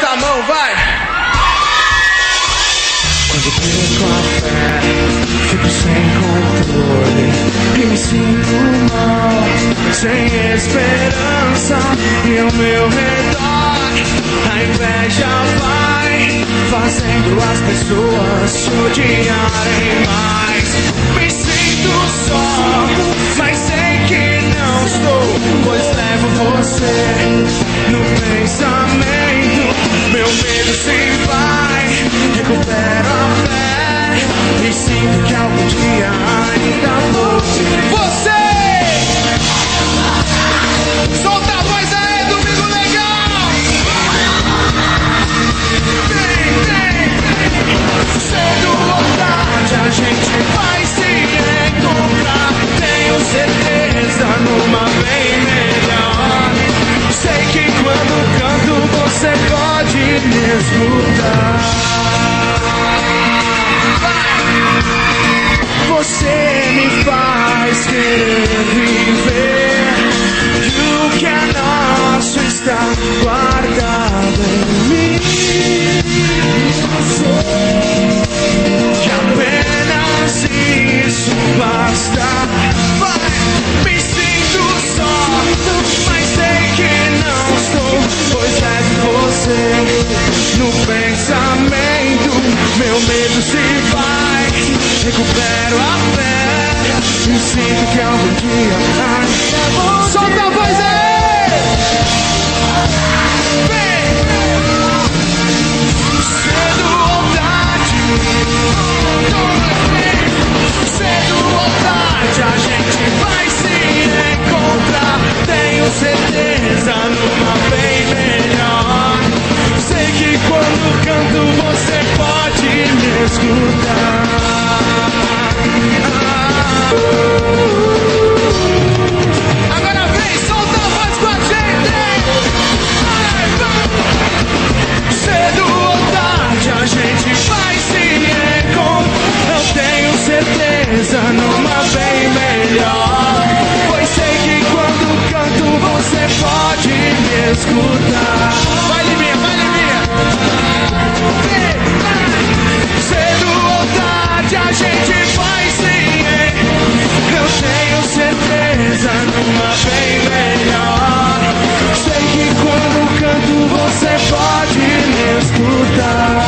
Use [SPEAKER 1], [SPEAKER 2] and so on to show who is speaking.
[SPEAKER 1] a mão, vai!
[SPEAKER 2] Quando perco a fé, fico sem controle e me sinto mal, sem esperança. E ao meu redor a inveja vai fazendo as pessoas te odiarem mais. Me sinto só, mas sei que não estou, pois levo você no pensamento. Meu medo se vai, recupero a fé e sinto que algum dia ainda vou te ver.
[SPEAKER 1] Você! Solta a voz aí, domingo legal! Vem! Cedo ou tarde a gente vai se encontrar. Tenho certeza numa bem melhor. Sei que quando canto você pode me escutar. Você me faz querer viver, e o que é nosso está guardado em mim. Que apenas isso basta. Me sinto só, mas sei que não estou, pois levo você no pensamento. Meu medo se vai, recupero a fé e sinto que algum dia ainda vou. Solta a voz aí! Vem! Cedo ou tarde, cedo ou tarde a gente vai se encontrar. Tenho certeza numa bem melhor. Sei que quando canto você pode me escutar. Agora vem, solta a voz com a gente. Cedo ou tarde a gente vai se encontrar. Eu tenho certeza numa bem melhor, pois sei que quando canto você pode me escutar. Vai, Liminha, vai, Liminha. Cedo ou tarde a gente vai se encontrar. Eu tenho certeza numa bem melhor. Sei que quando canto você pode me escutar.